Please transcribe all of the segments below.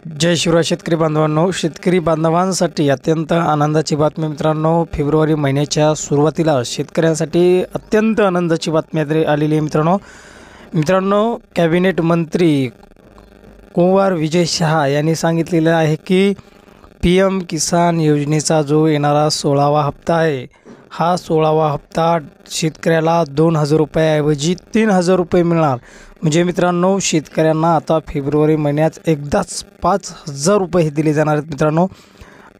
जय शिवराय शेतकरी बांधवांनो, शेतकरी बांधवांसाठी अत्यंत आनंदाची बातमी मित्रांनो। फेब्रुवारी महिन्याच्या सुरुवातीला शेतकऱ्यांसाठी अत्यंत आनंदाची बातमी आलेली आहे मित्रांनो। कॅबिनेट मंत्री कुंवर विजय शहा यांनी सांगितलेलं आहे की PM किसान योजनेचा जो येणारा 16वा हप्ता आहे, हा 16वा हप्ता शेतकऱ्याला 2000 रुपयाऐवजी 3000 रुपये मिळणार। म्हणजे मित्रांनो, शेतकऱ्यांना आता फेब्रुवारी महिन्यात एकदाच 5000 रुपये दिले जाणार आहेत मित्रांनो।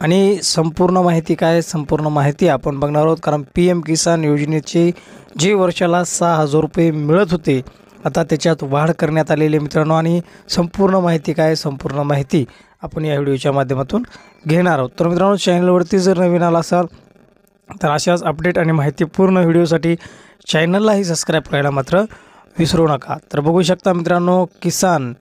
आणि संपूर्ण माहिती काय, संपूर्ण माहिती आपण बघणार आहोत। कारण PM किसान योजनेचे जे वर्षाला 6000 रुपये मिळत होते, आता त्याच्यात वाढ करण्यात आलेली आहे मित्रांनो। आणि संपूर्ण माहिती काय, संपूर्ण माहिती आपण या व्हिडिओच्या माध्यमातून घेणार आहोत। तर मित्रांनो, चॅनलवरती जर नवीन आला असाल तर अशाच अपडेट आणि माहितीपूर्ण व्हिडिओसाठी चॅनललाही सबस्क्राईब करायला मात्र विसरू नका। तर बघू शकता मित्रांनो, किसान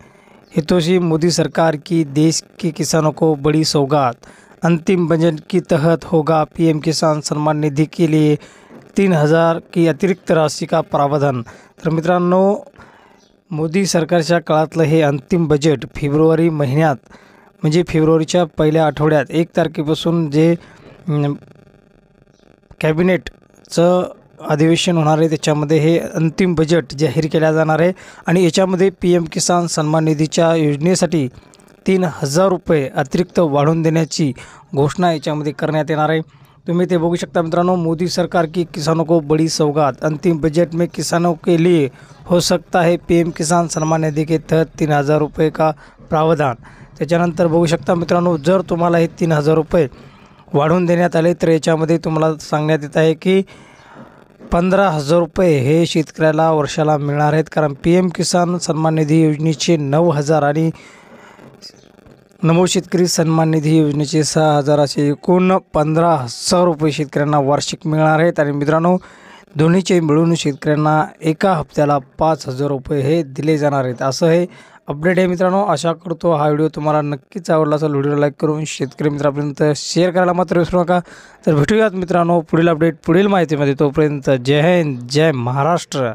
हितोशी मोदी सरकार की देश के किसानों को बड़ी सौगात, अंतिम बजट की तहत होगा PM किसान सम्मान निधि के लिए 3000 की अतिरिक्त राशि का प्रावधान। तर मित्रांनो, मोदी सरकारच्या काळातलं हे अंतिम बजेट फेब्रुवारी महिन्यात म्हणजे फेब्रुवारीच्या पहिल्या आठवड्यात 1 तारखेपासून जे कॅबिनेटचं अधिवेशन होणार आहे, त्याच्यामध्ये हे अंतिम बजेट जाहीर केला जाणार आहे। आणि याच्यामध्ये PM किसान सम्मान निधीच्या योजनेसाठी 3000 रुपये अतिरिक्त वाढवून देण्याची घोषणा याच्यामध्ये करण्यात येणार आहे। तुम्ही ते बघू शकता मित्रांनो। मोदी सरकार की किसानों को बड़ी सौगात, अंतिम बजट में किसानों के लिए हो सकता है PM किसान सम्मान निधि के तहत 3000 रुपये का प्रावधान। त्याच्यानंतर बघू शकता मित्रांनो, जर तुम्हाला हे 3000 रुपये वाढवून देण्यात आले तर याच्यामध्ये तुम्हाला सांगण्यात येत आहे की 15000 रुपये हे शेतकऱ्याला वर्षाला मिळणार आहेत। कारण PM किसान सम्मान निधी योजनेचे 9000 आणि नमो शेतकरी सन्मान निधी योजनेचे 6000 असे एकूण 15000 रुपये शेतकऱ्यांना वार्षिक मिळणार आहेत। आणि मित्रांनो, दोन्हीचे मिळून शेतकऱ्यांना एका हप्त्याला 5000 रुपये हे दिले जाणार आहेत। असं हे अपडेट आहे मित्रांनो। आशा करतो हा व्हिडिओ तुम्हाला नक्कीच आवडला असेल। व्हिडिओ लाईक करून शेतकरी मित्रांपर्यंत शेअर करायला मात्र विसरू नका। तर भेटूयात मित्रांनो पुढील अपडेट, पुढील माहितीमध्ये। तोपर्यंत जय हिंद, जय महाराष्ट्र।